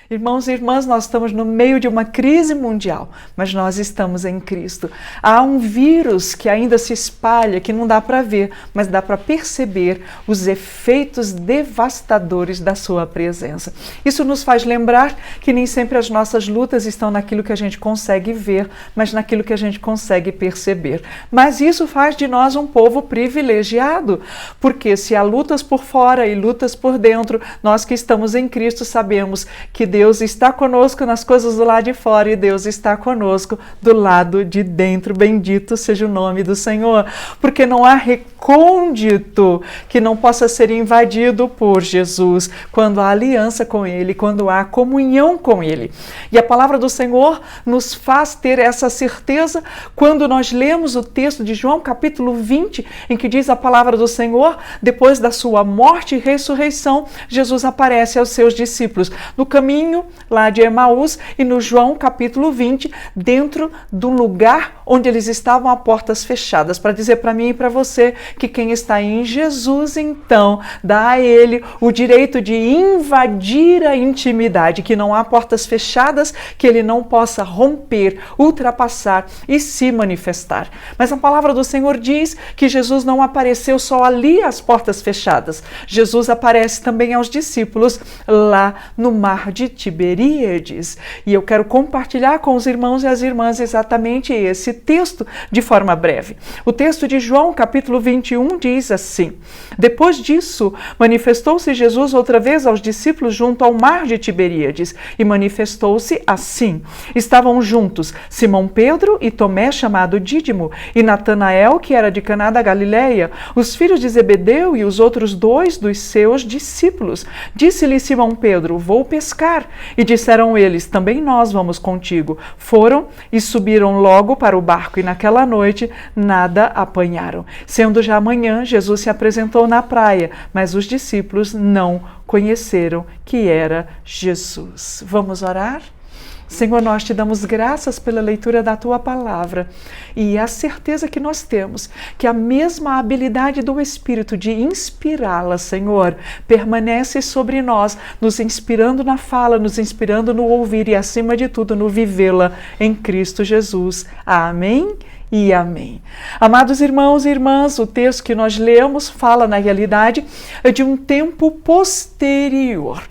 Irmãos e irmãs, nós estamos no meio de uma crise mundial, mas nós estamos em Cristo. Há um vírus que ainda se espalha, que não dá para ver, mas dá para perceber os efeitos devastadores da sua presença. Isso nos faz lembrar que nem sempre as nossas lutas estão naquilo que a gente consegue ver, mas naquilo que a gente consegue perceber. Mas isso faz de nós um povo privilegiado, porque se há lutas por fora e lutas por dentro, nós que estamos em Cristo sabemos que Deus está conosco nas coisas do lado de fora e Deus está conosco do lado de dentro. Bendito seja o nome do Senhor, porque não há recôndito que não possa ser invadido por Jesus quando há aliança com Ele, quando há comunhão com Ele. E a palavra do Senhor nos faz ter essa certeza quando nós lemos o texto de João capítulo 20, em que diz a palavra do Senhor: depois da sua morte e ressurreição, Jesus aparece aos seus discípulos no caminho lá de Emaús e no João capítulo 20, dentro do lugar onde eles estavam a portas fechadas, para dizer para mim e para você que quem está em Jesus, então, dá a ele o direito de invadir a intimidade, que não há portas fechadas que ele não possa romper, ultrapassar e se manifestar. Mas a palavra do Senhor diz que Jesus não apareceu só ali às portas fechadas. Jesus aparece também aos discípulos lá no mar de Tiberíades. E eu quero compartilhar com os irmãos e as irmãs exatamente esse texto de forma breve. O texto de João, capítulo 21, diz assim: depois disso, manifestou-se Jesus outra vez aos discípulos junto ao mar de Tiberíades, e manifestou-se assim. Estavam juntos Simão Pedro e Tomé, chamado Dídimo, e Natanael, que era de Caná da Galileia, os filhos de Zebedeu e os outros dois dos seus discípulos. Disse-lhe Simão Pedro: vou pescar. E disseram eles: também nós vamos contigo. Foram e subiram logo para o barco, e naquela noite nada apanharam. Sendo já manhã, Jesus se apresentou na praia, mas os discípulos não conheceram que era Jesus. Vamos orar? Senhor, nós te damos graças pela leitura da tua palavra e a certeza que nós temos que a mesma habilidade do Espírito de inspirá-la, Senhor, permanece sobre nós, nos inspirando na fala, nos inspirando no ouvir e, acima de tudo, no vivê-la em Cristo Jesus. Amém e amém. Amados irmãos e irmãs, o texto que nós lemos fala, na realidade, de um tempo posterior.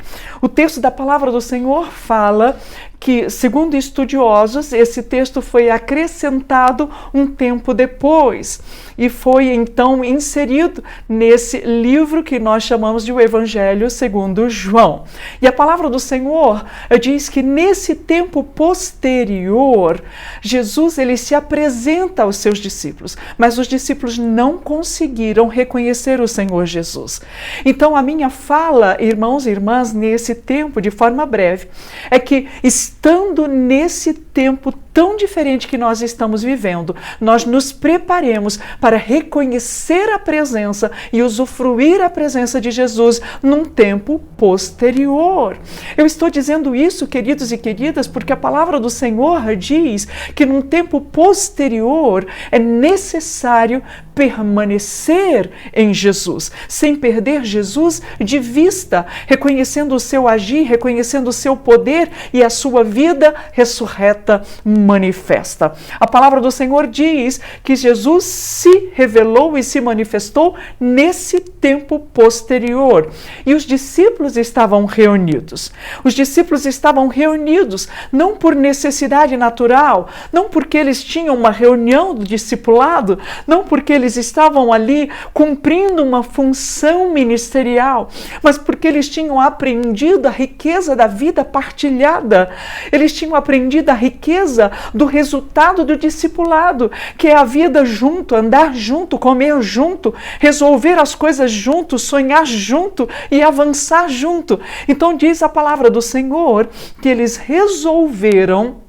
O texto da palavra do Senhor fala que, segundo estudiosos, esse texto foi acrescentado um tempo depois e foi então inserido nesse livro que nós chamamos de o Evangelho segundo João. E a palavra do Senhor diz que nesse tempo posterior, Jesus ele se apresenta aos seus discípulos, mas os discípulos não conseguiram reconhecer o Senhor Jesus. Então a minha fala, irmãos e irmãs, nesse tempo, de forma breve, é que estando nesse tempo tão diferente que nós estamos vivendo, nós nos preparemos para reconhecer a presença e usufruir a presença de Jesus num tempo posterior. Eu estou dizendo isso, queridos e queridas, porque a palavra do Senhor diz que num tempo posterior é necessário permanecer em Jesus, sem perder Jesus de vista, reconhecendo o seu agir, reconhecendo o seu poder e a sua vida ressurreta manifesta. A palavra do Senhor diz que Jesus se revelou e se manifestou nesse tempo posterior. E os discípulos estavam reunidos. Os discípulos estavam reunidos não por necessidade natural, não porque eles tinham uma reunião do discipulado, não porque eles estavam ali cumprindo uma função ministerial, mas porque eles tinham aprendido a riqueza da vida partilhada. Eles tinham aprendido a riqueza do resultado do discipulado, que é a vida junto, andar junto, comer junto, resolver as coisas junto, sonhar junto e avançar junto. Então diz a palavra do Senhor que eles resolveram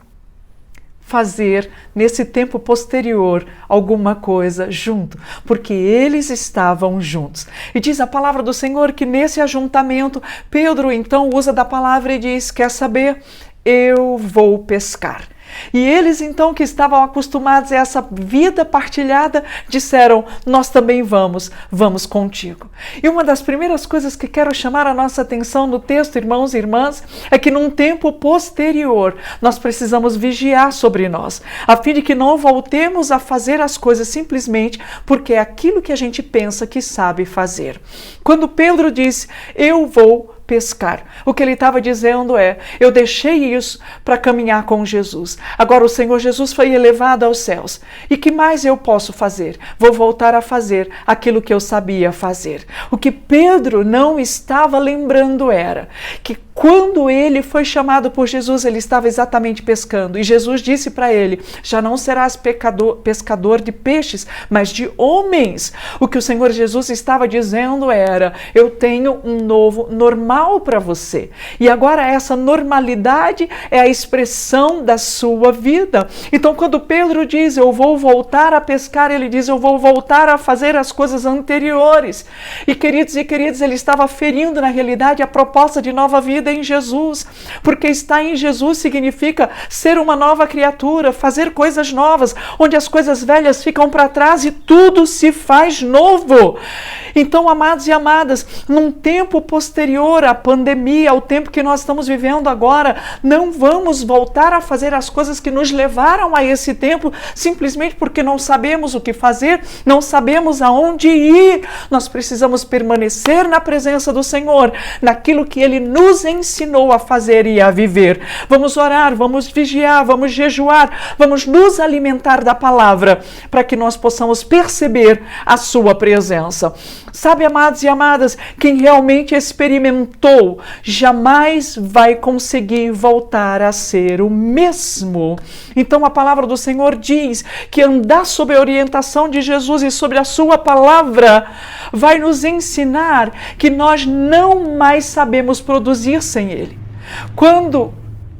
fazer nesse tempo posterior alguma coisa junto, porque eles estavam juntos. E diz a palavra do Senhor que nesse ajuntamento, Pedro então usa da palavra e diz: quer saber? Eu vou pescar. E eles então, que estavam acostumados a essa vida partilhada, disseram: nós também vamos contigo. E uma das primeiras coisas que quero chamar a nossa atenção no texto, irmãos e irmãs, é que num tempo posterior nós precisamos vigiar sobre nós, a fim de que não voltemos a fazer as coisas simplesmente porque é aquilo que a gente pensa que sabe fazer. Quando Pedro disse: eu vou pescar, o que ele estava dizendo é: eu deixei isso para caminhar com Jesus. Agora o Senhor Jesus foi elevado aos céus. E que mais eu posso fazer? Vou voltar a fazer aquilo que eu sabia fazer. O que Pedro não estava lembrando era que quando ele foi chamado por Jesus, ele estava exatamente pescando. E Jesus disse para ele: já não serás pescador de peixes, mas de homens. O que o Senhor Jesus estava dizendo era: eu tenho um novo normal para você. E agora essa normalidade é a expressão da sua vida. Então quando Pedro diz: eu vou voltar a pescar, ele diz: eu vou voltar a fazer as coisas anteriores. E queridos, ele estava ferindo na realidade a proposta de nova vida em Jesus, porque estar em Jesus significa ser uma nova criatura, fazer coisas novas, onde as coisas velhas ficam para trás e tudo se faz novo. Então, amados e amadas, num tempo posterior à pandemia, ao tempo que nós estamos vivendo agora, não vamos voltar a fazer as coisas que nos levaram a esse tempo simplesmente porque não sabemos o que fazer, não sabemos aonde ir. Nós precisamos permanecer na presença do Senhor, naquilo que Ele nos ensinou a fazer e a viver. Vamos orar, vamos vigiar, vamos jejuar, vamos nos alimentar da palavra para que nós possamos perceber a sua presença. Sabe, amados e amadas, quem realmente experimentou jamais vai conseguir voltar a ser o mesmo. Então a palavra do Senhor diz que andar sob a orientação de Jesus e sobre a sua palavra vai nos ensinar que nós não mais sabemos produzir sem Ele. Quando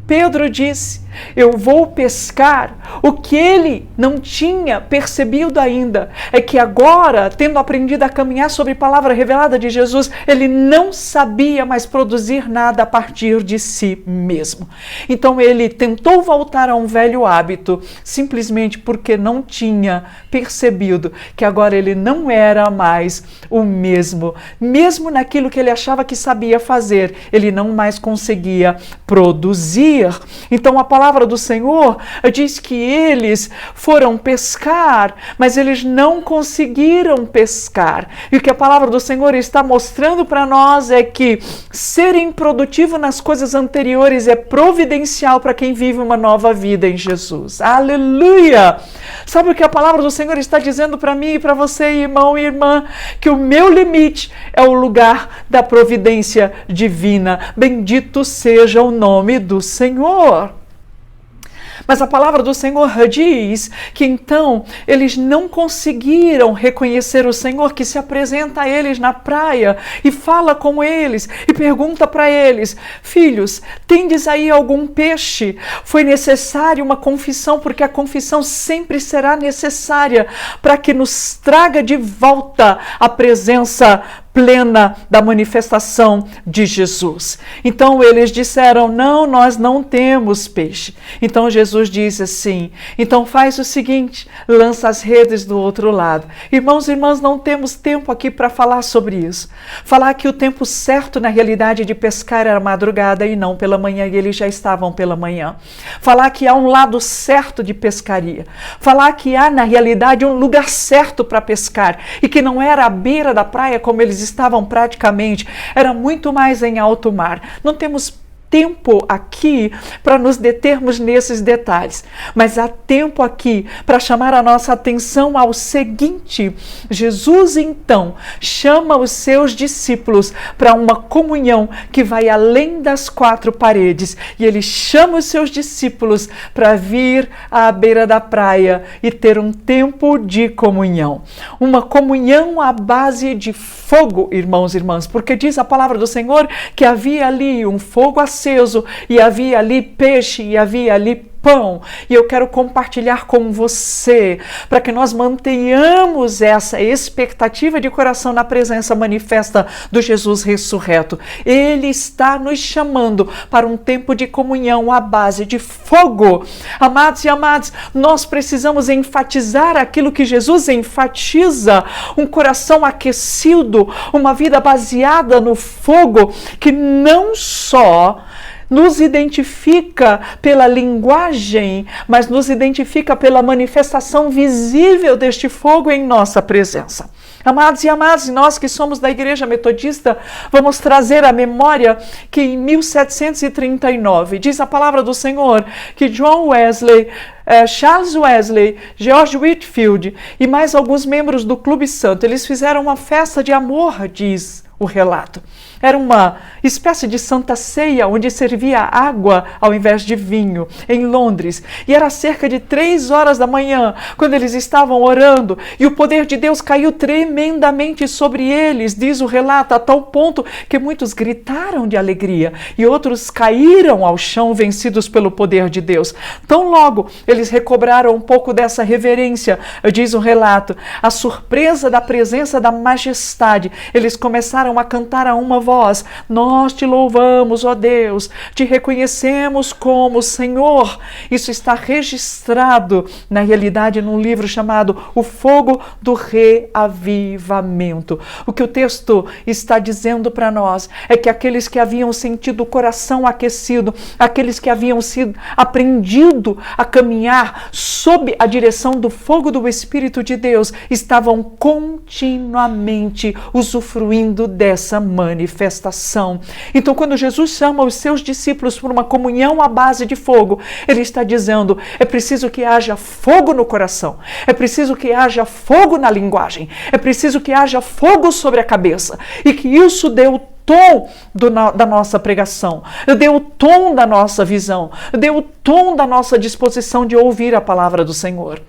Pedro disse: eu vou pescar, o que ele não tinha percebido ainda é que agora, tendo aprendido a caminhar sobre a palavra revelada de Jesus, ele não sabia mais produzir nada a partir de si mesmo. Então ele tentou voltar a um velho hábito, simplesmente porque não tinha percebido que agora ele não era mais o mesmo. Mesmo naquilo que ele achava que sabia fazer, ele não mais conseguia produzir. Então a palavra do Senhor diz que eles foram pescar, mas eles não conseguiram pescar. E o que a palavra do Senhor está mostrando para nós é que ser improdutivo nas coisas anteriores é providencial para quem vive uma nova vida em Jesus. Aleluia! Sabe o que a palavra do Senhor está dizendo para mim e para você, irmão e irmã? Que o meu limite é o lugar da providência divina. Bendito seja o nome do Senhor. Mas a palavra do Senhor diz que então eles não conseguiram reconhecer o Senhor, que se apresenta a eles na praia e fala com eles e pergunta para eles: filhos, tendes aí algum peixe? Foi necessária uma confissão, porque a confissão sempre será necessária para que nos traga de volta a presença plena da manifestação de Jesus. Então eles disseram: não, nós não temos peixe. Então Jesus disse assim: então faz o seguinte, lança as redes do outro lado. Irmãos e irmãs, não temos tempo aqui para falar sobre isso. Falar que o tempo certo na realidade de pescar era madrugada e não pela manhã, e eles já estavam pela manhã. Falar que há um lado certo de pescaria. Falar que há na realidade um lugar certo para pescar e que não era à beira da praia como eles estavam praticamente, era muito mais em alto mar. Não temos tempo aqui para nos determos nesses detalhes, mas há tempo aqui para chamar a nossa atenção ao seguinte: Jesus então chama os seus discípulos para uma comunhão que vai além das quatro paredes, e ele chama os seus discípulos para vir à beira da praia e ter um tempo de comunhão, uma comunhão à base de fogo, irmãos e irmãs, porque diz a palavra do Senhor que havia ali um fogo aceso, e havia ali peixe, e havia ali pão, e eu quero compartilhar com você, para que nós mantenhamos essa expectativa de coração na presença manifesta do Jesus ressurreto. Ele está nos chamando para um tempo de comunhão à base de fogo. Amados e amadas, nós precisamos enfatizar aquilo que Jesus enfatiza, um coração aquecido, uma vida baseada no fogo, que não só nos identifica pela linguagem, mas nos identifica pela manifestação visível deste fogo em nossa presença. Amados e amadas, nós que somos da Igreja Metodista, vamos trazer à memória que em 1739, diz a palavra do Senhor, que John Wesley, Charles Wesley, George Whitefield e mais alguns membros do Clube Santo, eles fizeram uma festa de amor, diz o relato. Era uma espécie de santa ceia, onde servia água ao invés de vinho, em Londres. E era cerca de 3 horas da manhã, quando eles estavam orando, e o poder de Deus caiu tremendamente sobre eles, diz o relato, a tal ponto que muitos gritaram de alegria, e outros caíram ao chão, vencidos pelo poder de Deus. Tão logo eles recobraram um pouco dessa reverência, diz o relato, a surpresa da presença da majestade, eles começaram a cantar a uma voz: nós te louvamos, ó Deus, te reconhecemos como Senhor. Isso está registrado, na realidade, num livro chamado O Fogo do Reavivamento. O que o texto está dizendo para nós é que aqueles que haviam sentido o coração aquecido, aqueles que haviam aprendido a caminhar sob a direção do fogo do Espírito de Deus, estavam continuamente usufruindo dessa manifestação. Então, quando Jesus chama os seus discípulos por uma comunhão à base de fogo, ele está dizendo: é preciso que haja fogo no coração, é preciso que haja fogo na linguagem, é preciso que haja fogo sobre a cabeça, e que isso dê o tom da nossa pregação, dê o tom da nossa visão, dê o tom da nossa disposição de ouvir a palavra do Senhor.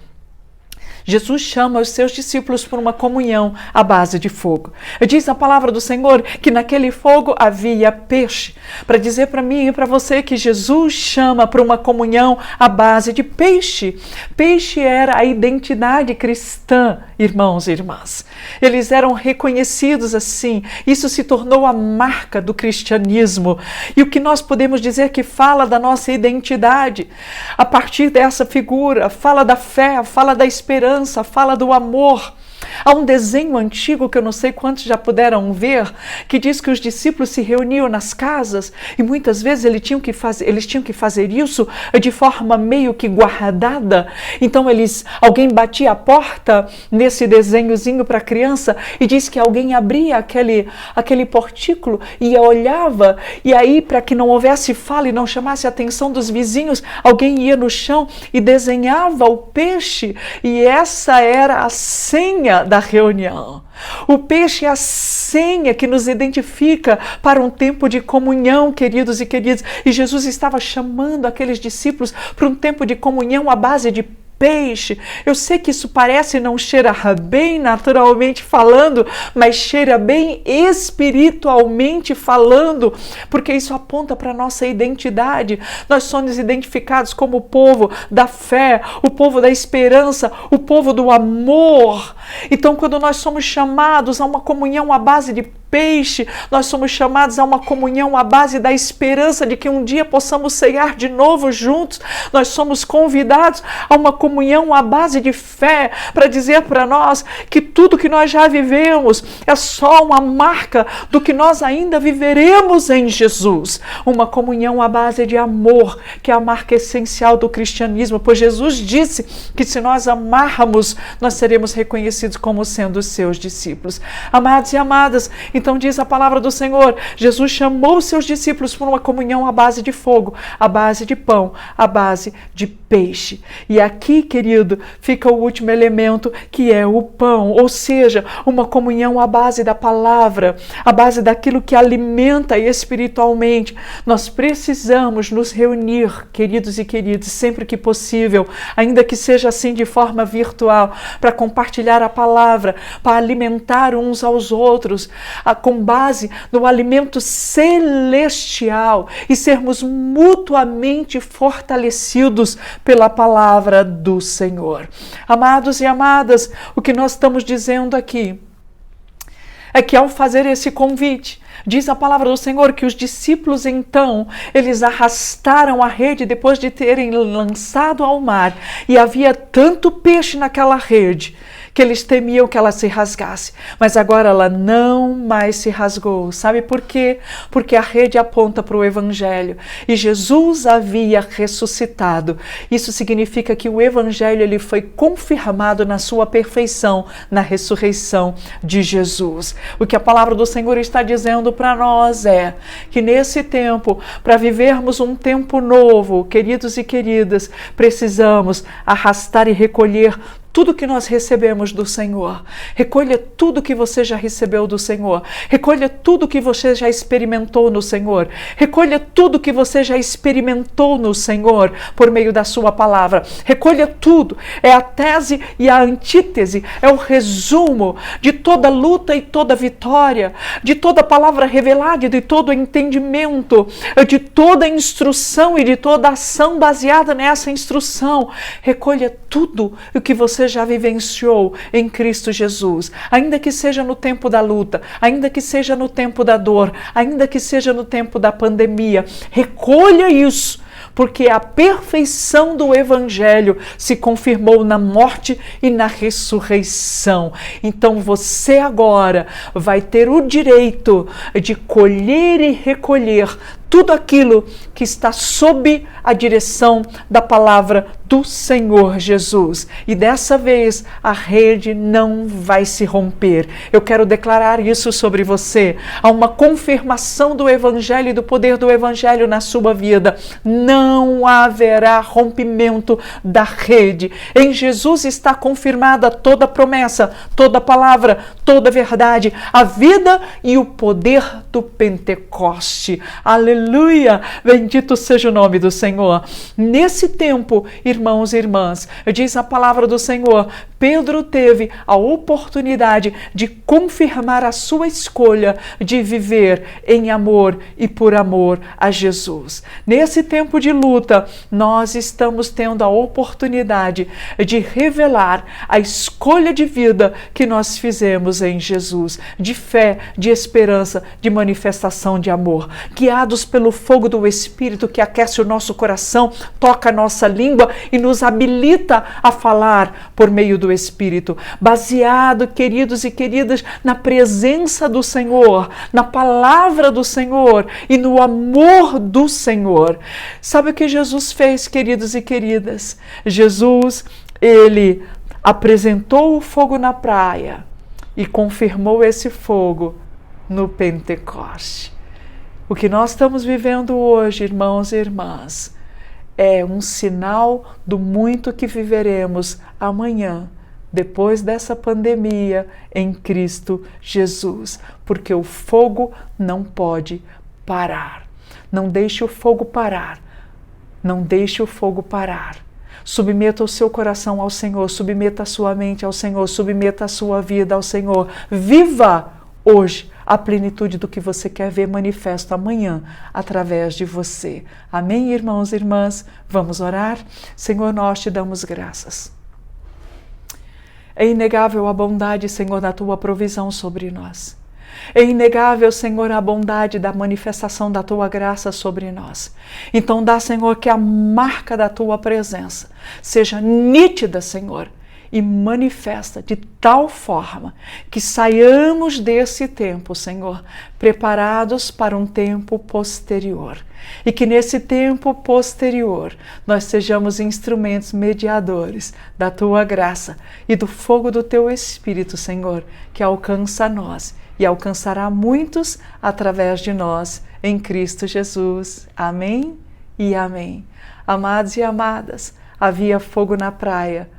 Jesus chama os seus discípulos por uma comunhão à base de fogo. Diz a palavra do Senhor que naquele fogo havia peixe, para dizer para mim e para você que Jesus chama por uma comunhão à base de peixe. Peixe era a identidade cristã, irmãos e irmãs. Eles eram reconhecidos assim. Isso se tornou a marca do cristianismo. E o que nós podemos dizer que fala da nossa identidade, a partir dessa figura, fala da fé, fala da esperança, fala do amor. Há um desenho antigo que eu não sei quantos já puderam ver, que diz que os discípulos se reuniam nas casas e muitas vezes eles tinham que fazer isso de forma meio que guardada. Então alguém batia a porta nesse desenhozinho para a criança e diz que alguém abria aquele portículo e olhava, e aí, para que não houvesse fala e não chamasse a atenção dos vizinhos, alguém ia no chão e desenhava o peixe, e essa era a senha da reunião. O peixe é a senha que nos identifica para um tempo de comunhão, queridos e queridas. E Jesus estava chamando aqueles discípulos para um tempo de comunhão à base de peixe. Eu sei que isso parece não cheirar bem naturalmente falando, mas cheira bem espiritualmente falando, porque isso aponta para a nossa identidade. Nós somos identificados como o povo da fé, o povo da esperança, o povo do amor. Então, quando nós somos chamados a uma comunhão à base de peixe, nós somos chamados a uma comunhão à base da esperança de que um dia possamos ceiar de novo juntos. Nós somos convidados a uma comunhão à base de fé, para dizer para nós que tudo que nós já vivemos é só uma marca do que nós ainda viveremos em Jesus. Uma comunhão à base de amor, que é a marca essencial do cristianismo, pois Jesus disse que se nós amarmos, nós seremos reconhecidos como sendo os seus discípulos. Amados e amadas, então diz a palavra do Senhor, Jesus chamou os seus discípulos por uma comunhão à base de fogo, à base de pão, à base de peixe. E aqui, querido, fica o último elemento, que é o pão, ou seja, uma comunhão à base da palavra, à base daquilo que alimenta espiritualmente. Nós precisamos nos reunir, queridos e queridas, sempre que possível, ainda que seja assim de forma virtual, para compartilhar a palavra, para alimentar uns aos outros. com base no alimento celestial e sermos mutuamente fortalecidos pela palavra do Senhor. Amados e amadas, o que nós estamos dizendo aqui é que ao fazer esse convite, diz a palavra do Senhor que os discípulos então, eles arrastaram a rede depois de terem lançado ao mar e havia tanto peixe naquela rede que eles temiam que ela se rasgasse, mas agora ela não mais se rasgou. Sabe por quê? Porque a rede aponta para o Evangelho e Jesus havia ressuscitado. Isso significa que o Evangelho ele foi confirmado na sua perfeição, na ressurreição de Jesus. O que a palavra do Senhor está dizendo para nós é que nesse tempo, para vivermos um tempo novo, queridos e queridas, precisamos arrastar e recolher tudo que nós recebemos do Senhor. Recolha tudo que você já recebeu do Senhor. Recolha tudo que você já experimentou no Senhor. Recolha tudo que você já experimentou no Senhor por meio da sua palavra. Recolha tudo. É a tese e a antítese. É o resumo de toda luta e toda vitória, de toda palavra revelada e de todo entendimento, de toda instrução e de toda ação baseada nessa instrução. Recolha tudo o que você já vivenciou em Cristo Jesus, ainda que seja no tempo da luta, ainda que seja no tempo da dor, ainda que seja no tempo da pandemia. Recolha isso, porque a perfeição do Evangelho se confirmou na morte e na ressurreição. Então você agora vai ter o direito de colher e recolher tudo aquilo que está sob a direção da palavra do Senhor Jesus. E dessa vez a rede não vai se romper. Eu quero declarar isso sobre você. Há uma confirmação do Evangelho e do poder do Evangelho na sua vida. Não haverá rompimento da rede. Em Jesus está confirmada toda promessa, toda palavra, toda verdade, a vida e o poder do Pentecoste. Aleluia! Bendito seja o nome do Senhor. Nesse tempo, irmãos e irmãs, diz a palavra do Senhor, Pedro teve a oportunidade de confirmar a sua escolha de viver em amor e por amor a Jesus. Nesse tempo de luta, nós estamos tendo a oportunidade de revelar a escolha de vida que nós fizemos em Jesus, de fé, de esperança, de manifestação de amor, guiados pelo fogo do Espírito que aquece o nosso coração, toca a nossa língua e nos habilita a falar por meio do Espírito, baseado, queridos e queridas, na presença do Senhor, na palavra do Senhor e no amor do Senhor. Sabe o que Jesus fez, queridos e queridas? Jesus, ele apresentou o fogo na praia e confirmou esse fogo no Pentecoste. O que nós estamos vivendo hoje, irmãos e irmãs, é um sinal do muito que viveremos amanhã, depois dessa pandemia, em Cristo Jesus, porque o fogo não pode parar. Não deixe o fogo parar. Não deixe o fogo parar. Submeta o seu coração ao Senhor, submeta a sua mente ao Senhor, submeta a sua vida ao Senhor. Viva hoje a plenitude do que você quer ver manifesto amanhã através de você. Amém, irmãos e irmãs? Vamos orar? Senhor, nós te damos graças. É inegável a bondade, Senhor, da tua provisão sobre nós. É inegável, Senhor, a bondade da manifestação da tua graça sobre nós. Então dá, Senhor, que a marca da tua presença seja nítida, Senhor, e manifesta de tal forma que saiamos desse tempo, Senhor, preparados para um tempo posterior. E que nesse tempo posterior nós sejamos instrumentos mediadores da tua graça e do fogo do teu Espírito, Senhor, que alcança nós e alcançará muitos através de nós, em Cristo Jesus. Amém e amém. Amados e amadas, havia fogo na praia,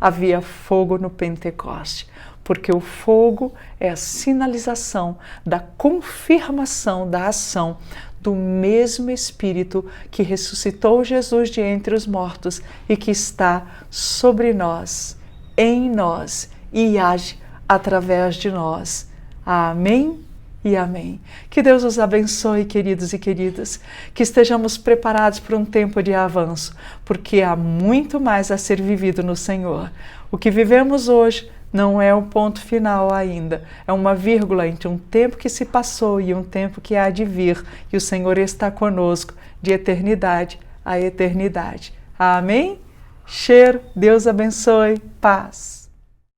havia fogo no Pentecoste, porque o fogo é a sinalização da confirmação da ação do mesmo Espírito que ressuscitou Jesus de entre os mortos e que está sobre nós, em nós e age através de nós. Amém e amém. Que Deus os abençoe, queridos e queridas, que estejamos preparados para um tempo de avanço, porque há muito mais a ser vivido no Senhor. O que vivemos hoje não é o ponto final ainda, é uma vírgula entre um tempo que se passou e um tempo que há de vir, e o Senhor está conosco de eternidade a eternidade. Amém? Cheiro, Deus abençoe, paz.